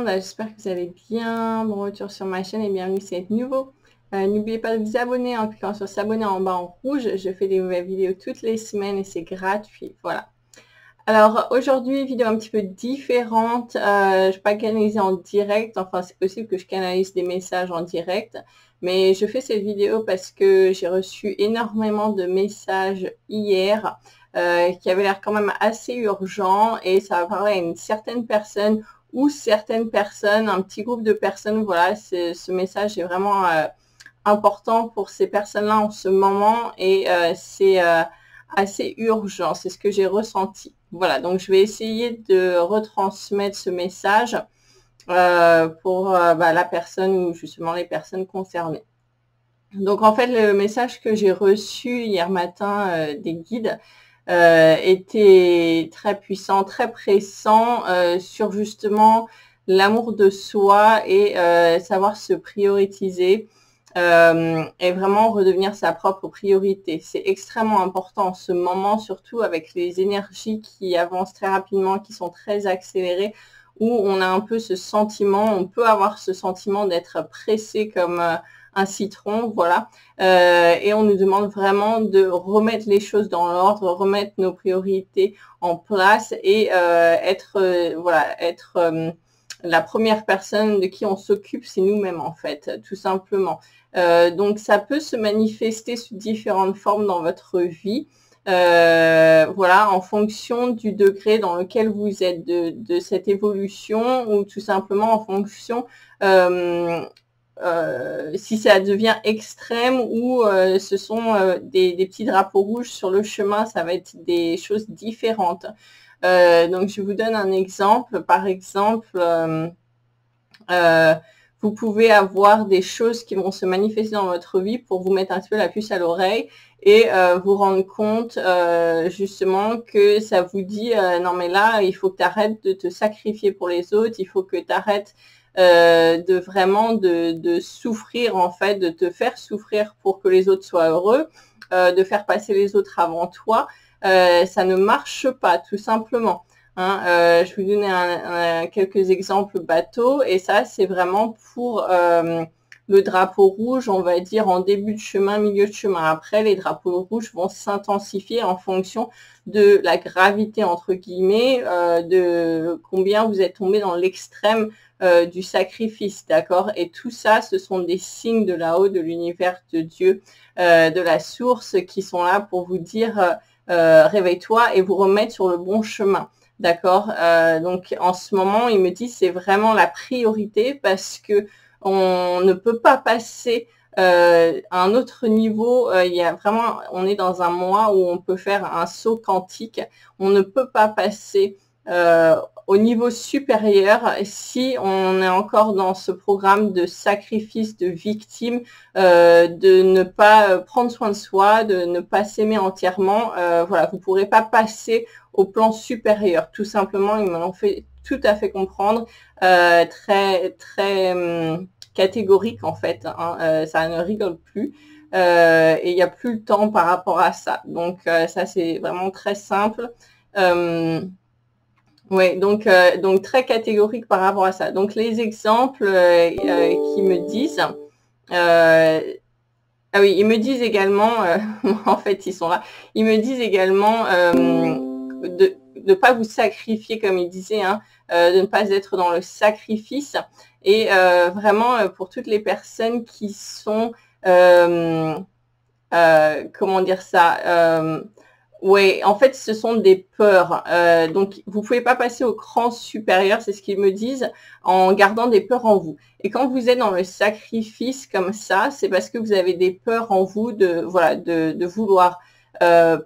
monde, j'espère que vous allez bien. Bon retour sur ma chaîne et bienvenue si c'est nouveau. N'oubliez pas de vous abonner en cliquant sur s'abonner en bas en rouge. Je fais des nouvelles vidéos toutes les semaines et c'est gratuit. Voilà. Alors aujourd'hui, vidéo un petit peu différente. Je ne vais pas canaliser en direct. Enfin, c'est possible que je canalise des messages en direct. Mais je fais cette vidéo parce que j'ai reçu énormément de messages hier qui avaient l'air quand même assez urgents. Et ça va parler à une certaine personne ou certaines personnes, un petit groupe de personnes. Voilà, ce message est vraiment important pour ces personnes-là en ce moment. Et c'est assez urgent, c'est ce que j'ai ressenti. Voilà, donc je vais essayer de retransmettre ce message pour la personne ou justement les personnes concernées. Donc en fait, le message que j'ai reçu hier matin des guides était très puissant, très pressant sur justement l'amour de soi et savoir se prioriser. Et vraiment redevenir sa propre priorité. C'est extrêmement important en ce moment, surtout avec les énergies qui avancent très rapidement, qui sont très accélérées, où on a un peu ce sentiment, on peut avoir ce sentiment d'être pressé comme un citron, voilà. Et on nous demande vraiment de remettre les choses dans l'ordre, remettre nos priorités en place et être la première personne de qui on s'occupe, c'est nous-mêmes en fait, tout simplement. Donc ça peut se manifester sous différentes formes dans votre vie, voilà, en fonction du degré dans lequel vous êtes de cette évolution, ou tout simplement en fonction si ça devient extrême ou ce sont des petits drapeaux rouges sur le chemin, ça va être des choses différentes. Donc je vous donne un exemple. Par exemple, vous pouvez avoir des choses qui vont se manifester dans votre vie pour vous mettre un petit peu la puce à l'oreille et vous rendre compte justement que ça vous dit non mais là il faut que tu arrêtes de te sacrifier pour les autres, il faut que tu arrêtes de vraiment de souffrir en fait, de te faire souffrir pour que les autres soient heureux, de faire passer les autres avant toi. Ça ne marche pas tout simplement. Hein, je vais vous donner quelques exemples bateaux et ça c'est vraiment pour le drapeau rouge, on va dire en début de chemin, milieu de chemin. Après les drapeaux rouges vont s'intensifier en fonction de la gravité entre guillemets, de combien vous êtes tombé dans l'extrême du sacrifice, d'accord? Et tout ça, ce sont des signes de là-haut, de l'univers, de Dieu, de la source qui sont là pour vous dire réveille-toi et vous remettre sur le bon chemin. D'accord, donc en ce moment, il me dit c'est vraiment la priorité parce que on ne peut pas passer à un autre niveau. Il y a vraiment, on est dans un mois où on peut faire un saut quantique. On ne peut pas passer au niveau supérieur si on est encore dans ce programme de sacrifice, de victime, de ne pas prendre soin de soi, de ne pas s'aimer entièrement. Voilà, vous ne pourrez pas passer au plan supérieur. Tout simplement, ils me l'ont fait tout à fait comprendre, très catégorique en fait. Hein, ça ne rigole plus. Et il n'y a plus le temps par rapport à ça. Donc ça c'est vraiment très simple. Oui, donc très catégorique par rapport à ça. Donc les exemples qui me disent, ah oui, ils me disent également, en fait ils sont là, ils me disent également de ne pas vous sacrifier comme ils disaient, hein, de ne pas être dans le sacrifice et vraiment pour toutes les personnes qui sont, comment dire ça, oui, en fait, ce sont des peurs. Donc, vous pouvez pas passer au cran supérieur, c'est ce qu'ils me disent, en gardant des peurs en vous. Et quand vous êtes dans le sacrifice comme ça, c'est parce que vous avez des peurs en vous de, voilà, de vouloir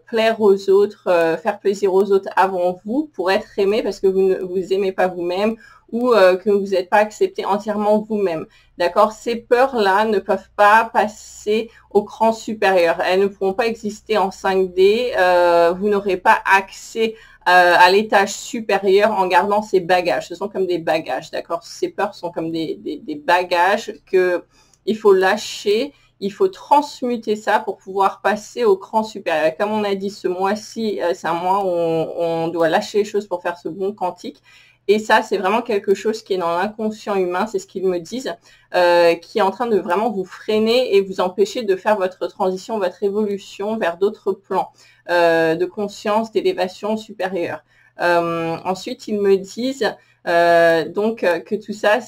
plaire aux autres, faire plaisir aux autres avant vous pour être aimé parce que vous ne vous aimez pas vous-même ou que vous n'êtes pas accepté entièrement vous-même. D'accord? Ces peurs-là ne peuvent pas passer au cran supérieur. Elles ne pourront pas exister en 5D. Vous n'aurez pas accès à l'étage supérieur en gardant ces bagages. Ce sont comme des bagages, d'accord? Ces peurs sont comme des bagages que il faut lâcher. Il faut transmuter ça pour pouvoir passer au cran supérieur. Comme on a dit, ce mois-ci, c'est un mois où on doit lâcher les choses pour faire ce bond quantique. Et ça, c'est vraiment quelque chose qui est dans l'inconscient humain, c'est ce qu'ils me disent, qui est en train de vraiment vous freiner et vous empêcher de faire votre transition, votre évolution vers d'autres plans de conscience, d'élévation supérieure. Ensuite, ils me disent donc que tout ça,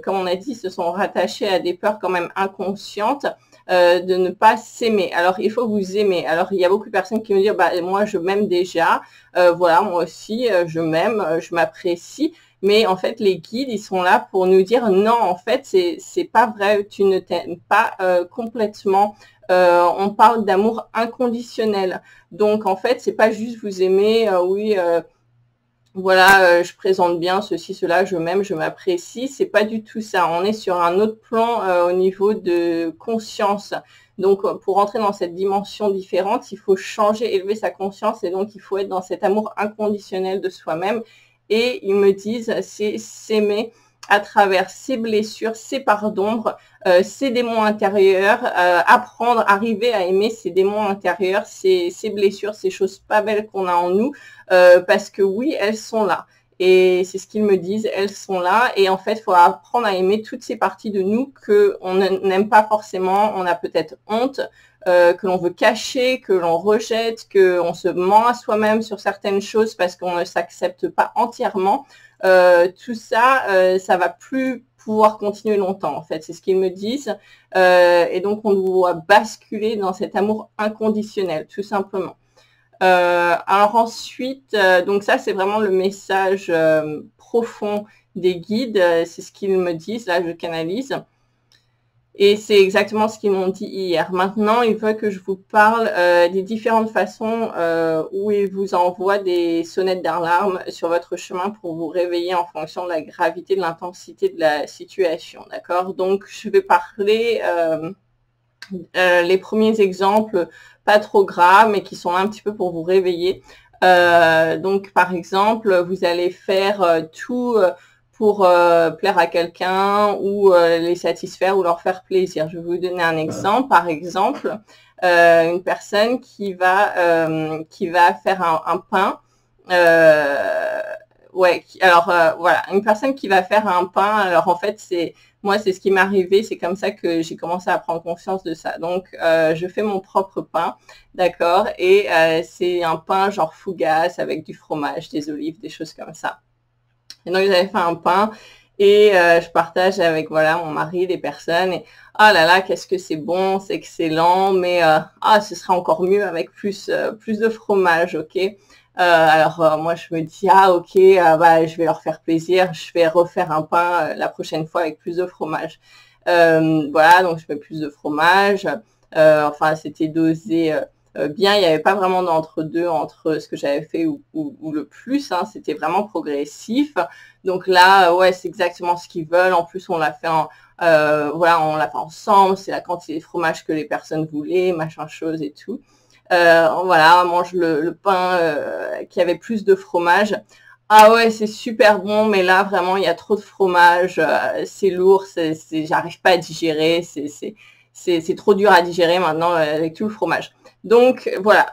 comme on a dit, se sont rattachés à des peurs quand même inconscientes de ne pas s'aimer. Alors, il faut vous aimer. Alors, il y a beaucoup de personnes qui me disent, bah, moi, je m'aime déjà. Voilà, moi aussi, je m'aime, je m'apprécie. Mais en fait, les guides, ils sont là pour nous dire, non, en fait, c'est pas vrai. Tu ne t'aimes pas complètement. On parle d'amour inconditionnel. Donc, en fait, c'est pas juste vous aimer, oui, voilà, je présente bien ceci, cela, je m'aime, je m'apprécie. C'est pas du tout ça. On est sur un autre plan au niveau de conscience. Donc, pour entrer dans cette dimension différente, il faut changer, élever sa conscience et donc il faut être dans cet amour inconditionnel de soi-même. Et ils me disent, c'est s'aimer à travers ses blessures, ses parts d'ombre, ses démons intérieurs, apprendre, arriver à aimer ses démons intérieurs, ses blessures, ces choses pas belles qu'on a en nous, parce que oui, elles sont là. Et c'est ce qu'ils me disent, elles sont là. Et en fait, il faut apprendre à aimer toutes ces parties de nous qu'on n'aime pas forcément. On a peut-être honte, que l'on veut cacher, que l'on rejette, qu'on se ment à soi-même sur certaines choses parce qu'on ne s'accepte pas entièrement. Tout ça, ça va plus pouvoir continuer longtemps, en fait. C'est ce qu'ils me disent. Et donc, on doit basculer dans cet amour inconditionnel, tout simplement. Alors ensuite, donc ça, c'est vraiment le message profond des guides. C'est ce qu'ils me disent. Là, je canalise. Et c'est exactement ce qu'ils m'ont dit hier. Maintenant, il veut que je vous parle des différentes façons où ils vous envoient des sonnettes d'alarme sur votre chemin pour vous réveiller en fonction de la gravité, de l'intensité de la situation. D'accord? Donc, je vais parler les premiers exemples pas trop graves, mais qui sont là un petit peu pour vous réveiller. Donc, par exemple, vous allez faire tout pour plaire à quelqu'un ou les satisfaire ou leur faire plaisir. Je vais vous donner un exemple. Par exemple, une personne qui va faire un pain. Ouais, alors voilà, une personne qui va faire un pain. Alors en fait, c'est ce qui m'est arrivé. C'est comme ça que j'ai commencé à prendre conscience de ça. Donc, je fais mon propre pain, d'accord, et c'est un pain genre fougasse avec du fromage, des olives, des choses comme ça. Et donc, j'avais fait un pain et je partage avec, voilà, mon mari, des personnes. Et ah là là, qu'est-ce que c'est bon, c'est excellent, mais ce serait encore mieux avec plus de fromage, ok. Alors, moi, je me dis, ah ok, bah, je vais leur faire plaisir, je vais refaire un pain la prochaine fois avec plus de fromage. Voilà, donc je mets plus de fromage. Enfin, c'était dosé bien, il n'y avait pas vraiment d'entre-deux entre ce que j'avais fait ou le plus, hein, c'était vraiment progressif. Donc là, ouais, c'est exactement ce qu'ils veulent. En plus, on l'a fait voilà, on l'a fait ensemble, c'est la quantité de fromage que les personnes voulaient, machin chose et tout. Voilà, on mange le pain qui avait plus de fromage. Ah ouais, c'est super bon, mais là, vraiment, il y a trop de fromage, c'est lourd, j'arrive pas à digérer, c'est trop dur à digérer maintenant avec tout le fromage. Donc voilà,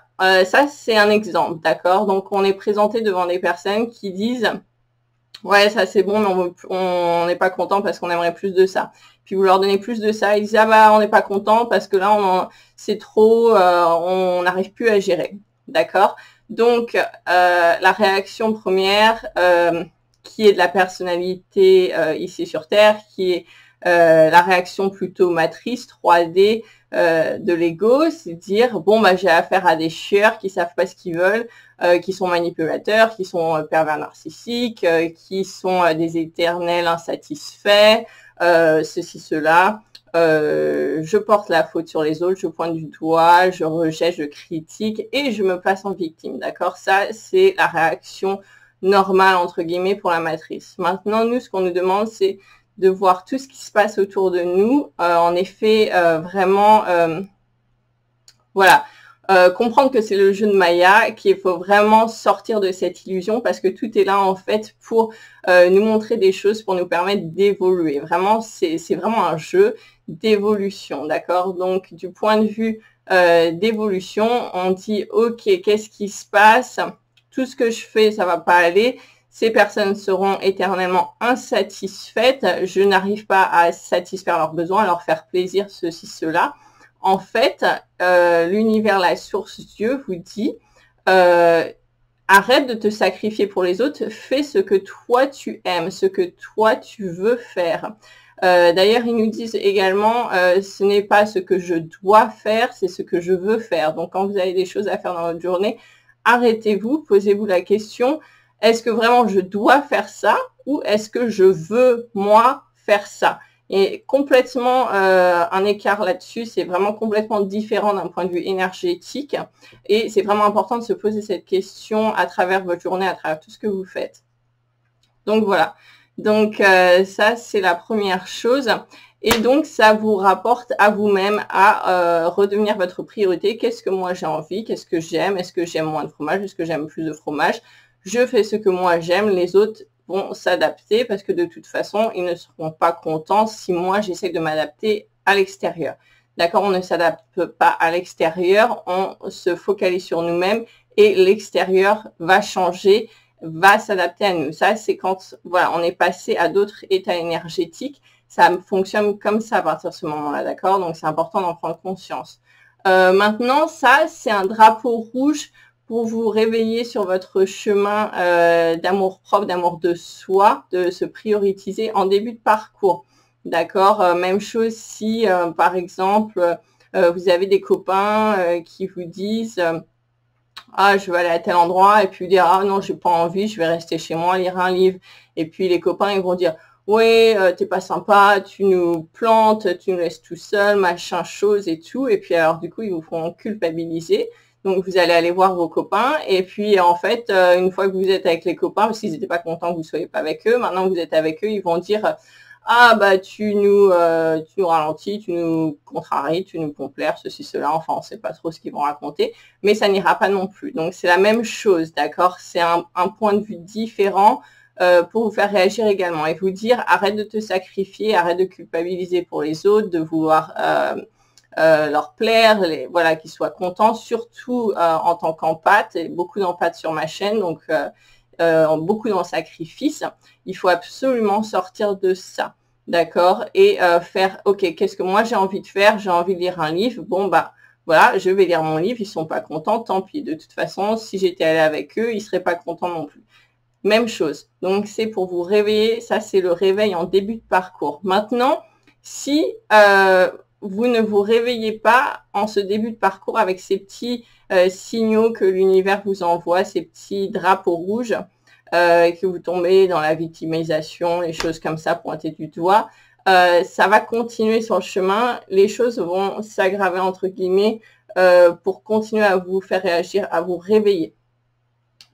ça c'est un exemple, d'accord? Donc on est présenté devant des personnes qui disent ouais, ça c'est bon, mais on n'est pas content parce qu'on aimerait plus de ça. Puis vous leur donnez plus de ça, ils disent ah bah on n'est pas content parce que là c'est trop, on n'arrive plus à gérer, d'accord? Donc la réaction première qui est de la personnalité ici sur Terre, qui est la réaction plutôt matrice 3D de l'ego, c'est dire bon bah j'ai affaire à des chieurs qui savent pas ce qu'ils veulent, qui sont manipulateurs, qui sont pervers narcissiques, qui sont des éternels insatisfaits, ceci, cela. Je porte la faute sur les autres, je pointe du doigt, je rejette, je critique et je me place en victime, d'accord? Ça, c'est la réaction normale, entre guillemets, pour la matrice. Maintenant, nous, ce qu'on nous demande, c'est de voir tout ce qui se passe autour de nous, en effet, vraiment, voilà, comprendre que c'est le jeu de Maya, qu'il faut vraiment sortir de cette illusion parce que tout est là en fait pour nous montrer des choses, pour nous permettre d'évoluer. Vraiment, c'est vraiment un jeu d'évolution, d'accord? Donc, du point de vue d'évolution, on dit, ok, qu'est-ce qui se passe? Tout ce que je fais, ça va pas aller. Ces personnes seront éternellement insatisfaites. Je n'arrive pas à satisfaire leurs besoins, à leur faire plaisir, ceci, cela. En fait, l'univers, la source, Dieu vous dit, arrête de te sacrifier pour les autres, fais ce que toi tu aimes, ce que toi tu veux faire. D'ailleurs, ils nous disent également, ce n'est pas ce que je dois faire, c'est ce que je veux faire. Donc, quand vous avez des choses à faire dans votre journée, arrêtez-vous, posez-vous la question, est-ce que vraiment je dois faire ça ou est-ce que je veux, moi, faire ça? Et complètement un écart là-dessus, c'est vraiment complètement différent d'un point de vue énergétique. Et c'est vraiment important de se poser cette question à travers votre journée, à travers tout ce que vous faites. Donc, voilà. Donc, ça, c'est la première chose. Et donc, ça vous rapporte à vous-même à redevenir votre priorité. Qu'est-ce que moi j'ai envie? Qu'est-ce que j'aime? Est-ce que j'aime moins de fromage? Est-ce que j'aime plus de fromage? Je fais ce que moi j'aime. Les autres vont s'adapter parce que de toute façon, ils ne seront pas contents si moi, j'essaie de m'adapter à l'extérieur. D'accord? On ne s'adapte pas à l'extérieur. On se focalise sur nous-mêmes et l'extérieur va changer, va s'adapter à nous. Ça, c'est quand voilà, on est passé à d'autres états énergétiques. Ça fonctionne comme ça à partir de ce moment-là, d'accord? Donc, c'est important d'en prendre conscience. Maintenant, ça, c'est un drapeau rouge pour vous réveiller sur votre chemin d'amour-propre, d'amour de soi, de se prioriser en début de parcours, d'accord? Même chose si, par exemple, vous avez des copains qui vous disent ah, je vais aller à tel endroit, et puis dire, ah non, j'ai pas envie, je vais rester chez moi, lire un livre. Et puis les copains, ils vont dire, ouais, t'es pas sympa, tu nous plantes, tu nous laisses tout seul, machin, chose et tout. Et puis alors, du coup, ils vous font culpabiliser. Donc, vous allez aller voir vos copains. Et puis, en fait, une fois que vous êtes avec les copains, parce qu'ils n'étaient pas contents que vous soyez pas avec eux, maintenant que vous êtes avec eux, ils vont dire, ah bah tu nous ralentis, tu nous contraries, tu nous pompes l'air, ceci, cela, enfin on ne sait pas trop ce qu'ils vont raconter, mais ça n'ira pas non plus. Donc c'est la même chose, d'accord? C'est un point de vue différent pour vous faire réagir également et vous dire arrête de te sacrifier, arrête de culpabiliser pour les autres, de vouloir leur plaire, voilà, qu'ils soient contents, surtout en tant qu'empathe, et beaucoup d'empathes sur ma chaîne, donc beaucoup dans le sacrifice. Il faut absolument sortir de ça, d'accord? Et faire, ok, qu'est-ce que moi j'ai envie de faire? J'ai envie de lire un livre. Bon, bah voilà, je vais lire mon livre. Ils sont pas contents, tant pis. De toute façon, si j'étais allée avec eux, ils seraient pas contents non plus. Même chose. Donc, c'est pour vous réveiller. Ça, c'est le réveil en début de parcours. Maintenant, si vous ne vous réveillez pas en ce début de parcours avec ces petits signaux que l'univers vous envoie, ces petits drapeaux rouges, que vous tombez dans la victimisation, les choses comme ça, pointer du doigt, ça va continuer sur le chemin. Les choses vont s'aggraver, entre guillemets, pour continuer à vous faire réagir, à vous réveiller.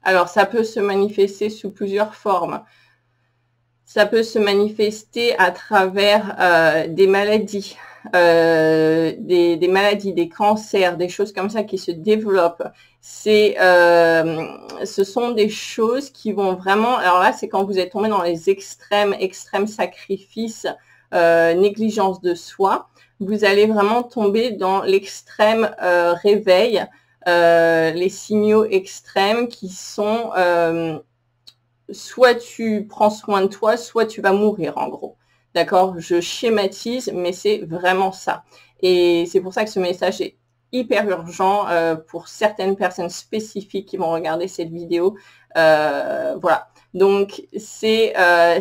Alors, ça peut se manifester sous plusieurs formes. Ça peut se manifester à travers des maladies, des maladies, des cancers, des choses comme ça qui se développent. Ce sont des choses qui vont vraiment... Alors là, c'est quand vous êtes tombé dans les extrêmes sacrifices, négligence de soi. Vous allez vraiment tomber dans l'extrême réveil, les signaux extrêmes qui sont... soit tu prends soin de toi, soit tu vas mourir en gros. D'accord? Je schématise, mais c'est vraiment ça. Et c'est pour ça que ce message est hyper urgent pour certaines personnes spécifiques qui vont regarder cette vidéo. Voilà. Donc, c'est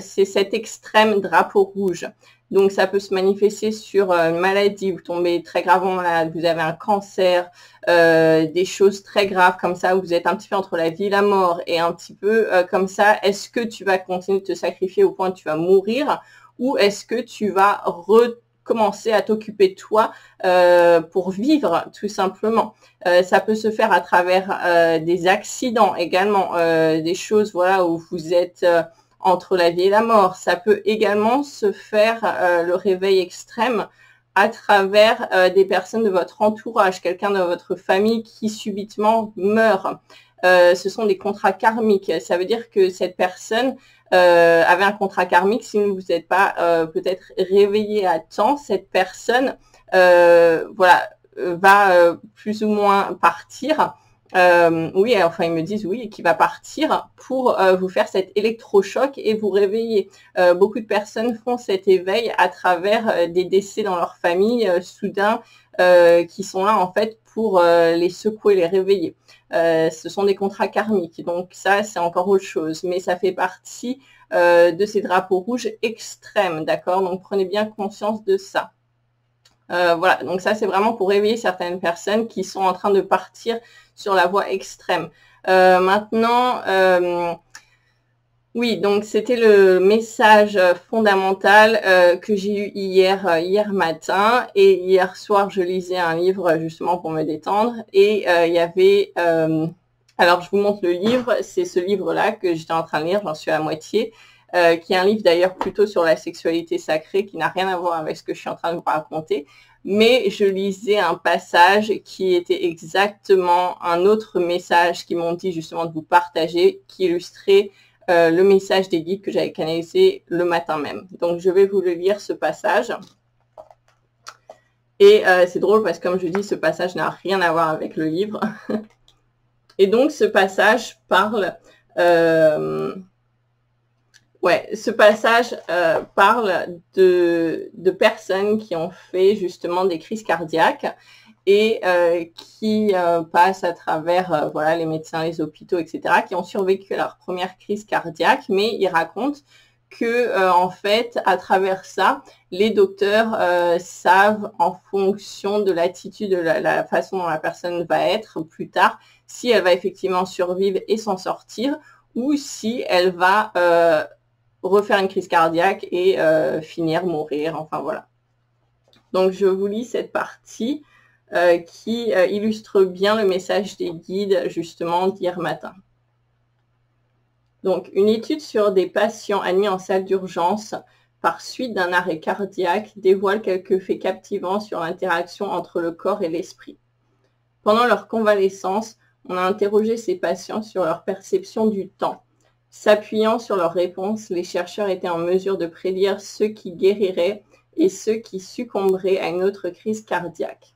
cet extrême drapeau rouge. Donc, ça peut se manifester sur une maladie, vous tombez très gravement malade, vous avez un cancer, des choses très graves comme ça, où vous êtes un petit peu entre la vie et la mort, et un petit peu comme ça, est-ce que tu vas continuer de te sacrifier au point que tu vas mourir, ou est-ce que tu vas recommencer à t'occuper de toi pour vivre, tout simplement. Ça peut se faire à travers des accidents également, des choses voilà, où vous êtes... entre la vie et la mort. Ça peut également se faire le réveil extrême à travers des personnes de votre entourage, quelqu'un de votre famille qui subitement meurt. Ce sont des contrats karmiques. Ça veut dire que cette personne avait un contrat karmique. Si vous n'êtes pas peut-être réveillé à temps, cette personne voilà, va plus ou moins partir. oui, enfin ils me disent oui, qui va partir pour vous faire cet électrochoc et vous réveiller. Beaucoup de personnes font cet éveil à travers des décès dans leur famille soudains qui sont là en fait pour les secouer, les réveiller. Ce sont des contrats karmiques, donc ça c'est encore autre chose, mais ça fait partie de ces drapeaux rouges extrêmes, d'accord? Donc prenez bien conscience de ça. Voilà, donc ça c'est vraiment pour réveiller certaines personnes qui sont en train de partir sur la voie extrême. Maintenant, oui, donc c'était le message fondamental que j'ai eu hier matin, et hier soir je lisais un livre justement pour me détendre, et il y avait, alors je vous montre le livre, c'est ce livre-là que j'étais en train de lire, j'en suis à moitié, qui est un livre d'ailleurs plutôt sur la sexualité sacrée, qui n'a rien à voir avec ce que je suis en train de vous raconter, mais je lisais un passage qui était exactement un autre message qu'ils m'ont dit justement de vous partager, qui illustrait le message des guides que j'avais canalisé le matin même. Donc je vais vous le lire, ce passage. Et c'est drôle parce que comme je dis, ce passage n'a rien à voir avec le livre. Et donc ce passage parle... ce passage parle de personnes qui ont fait justement des crises cardiaques et qui passent à travers voilà, les médecins, les hôpitaux, etc., qui ont survécu à leur première crise cardiaque, mais ils racontent que en fait, à travers ça, les docteurs savent en fonction de l'attitude, de la façon dont la personne va être plus tard, si elle va effectivement survivre et s'en sortir, ou si elle va refaire une crise cardiaque et finir, mourir, enfin voilà. Donc je vous lis cette partie qui illustre bien le message des guides justement d'hier matin. Donc une étude sur des patients admis en salle d'urgence par suite d'un arrêt cardiaque dévoile quelques faits captivants sur l'interaction entre le corps et l'esprit. Pendant leur convalescence, on a interrogé ces patients sur leur perception du temps. S'appuyant sur leurs réponses, les chercheurs étaient en mesure de prédire ceux qui guériraient et ceux qui succomberaient à une autre crise cardiaque.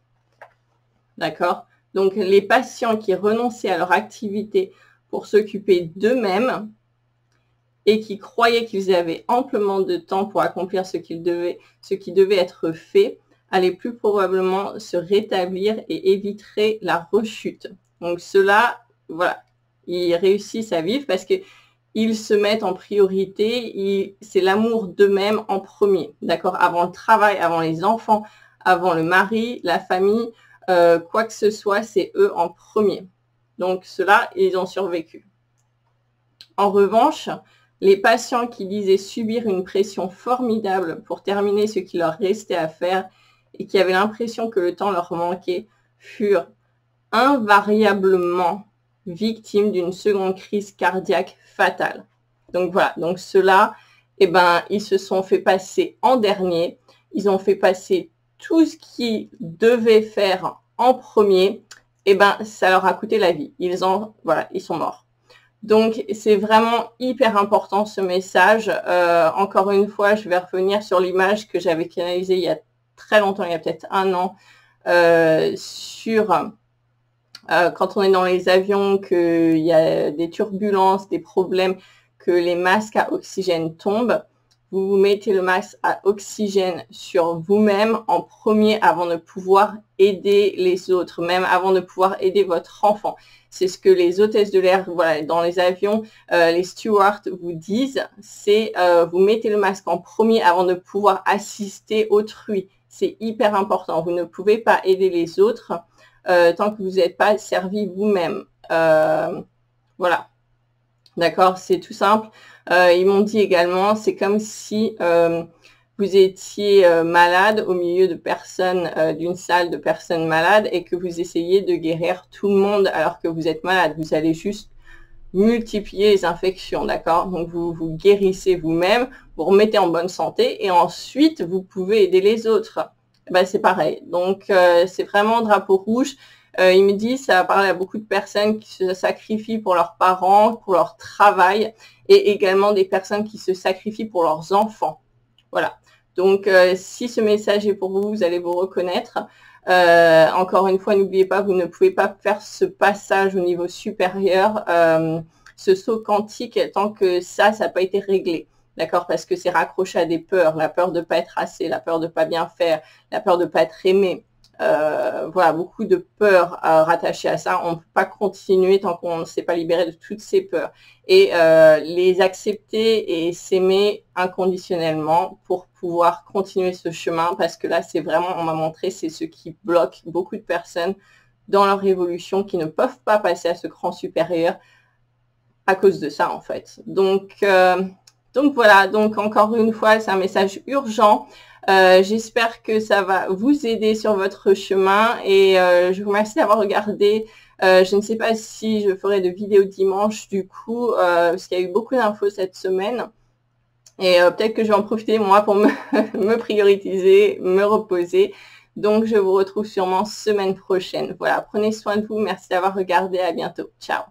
D'accord? Donc, les patients qui renonçaient à leur activité pour s'occuper d'eux-mêmes et qui croyaient qu'ils avaient amplement de temps pour accomplir ce qui devait être fait, allaient plus probablement se rétablir et éviteraient la rechute. Donc, ceux-là, voilà, ils réussissent à vivre parce que ils se mettent en priorité, c'est l'amour d'eux-mêmes en premier, d'accord? Avant le travail, avant les enfants, avant le mari, la famille, quoi que ce soit, c'est eux en premier. Donc ceux-là, ils ont survécu. En revanche, les patients qui disaient subir une pression formidable pour terminer ce qui leur restait à faire et qui avaient l'impression que le temps leur manquait, furent invariablement victimes d'une seconde crise cardiaque fatale. Donc voilà, donc ceux-là, eh ben, ils se sont fait passer en dernier, ils ont fait passer tout ce qu'ils devaient faire en premier, eh ben, ça leur a coûté la vie. Ils sont morts. Donc, c'est vraiment hyper important ce message. Encore une fois, je vais revenir sur l'image que j'avais canalisée il y a très longtemps, il y a peut-être 1 an, sur quand on est dans les avions, qu'il y a des turbulences, des problèmes, que les masques à oxygène tombent, vous mettez le masque à oxygène sur vous-même en premier avant de pouvoir aider les autres, même avant de pouvoir aider votre enfant. C'est ce que les hôtesses de l'air, voilà, dans les avions, les stewards vous disent, c'est vous mettez le masque en premier avant de pouvoir assister autrui. C'est hyper important. Vous ne pouvez pas aider les autres tant que vous n'êtes pas servi vous-même. Voilà. D'accord, c'est tout simple. Ils m'ont dit également, c'est comme si vous étiez malade au milieu de personnes, d'une salle de personnes malades et que vous essayez de guérir tout le monde alors que vous êtes malade. Vous allez juste multiplier les infections, d'accord? Donc, vous vous guérissez vous-même, vous remettez en bonne santé et ensuite, vous pouvez aider les autres. Ben, c'est pareil. Donc, c'est vraiment drapeau rouge. Il me dit, ça a parlé à beaucoup de personnes qui se sacrifient pour leurs parents, pour leur travail, et également des personnes qui se sacrifient pour leurs enfants. Voilà. Donc, si ce message est pour vous, vous allez vous reconnaître. Encore une fois, n'oubliez pas, vous ne pouvez pas faire ce passage au niveau supérieur, ce saut quantique, tant que ça n'a pas été réglé. D'accord? Parce que c'est raccroché à des peurs, la peur de ne pas être assez, la peur de ne pas bien faire, la peur de ne pas être aimé. Voilà, beaucoup de peurs rattachées à ça. On ne peut pas continuer tant qu'on ne s'est pas libéré de toutes ces peurs. Et les accepter et s'aimer inconditionnellement pour pouvoir continuer ce chemin, parce que là, c'est vraiment, on m'a montré, c'est ce qui bloque beaucoup de personnes dans leur évolution, qui ne peuvent pas passer à ce cran supérieur à cause de ça, en fait. Donc voilà, donc encore une fois, c'est un message urgent. J'espère que ça va vous aider sur votre chemin et je vous remercie d'avoir regardé. Je ne sais pas si je ferai de vidéo dimanche du coup, parce qu'il y a eu beaucoup d'infos cette semaine. Et peut-être que je vais en profiter moi pour me prioriser, me reposer. Donc je vous retrouve sûrement semaine prochaine. Voilà, prenez soin de vous. Merci d'avoir regardé. À bientôt. Ciao.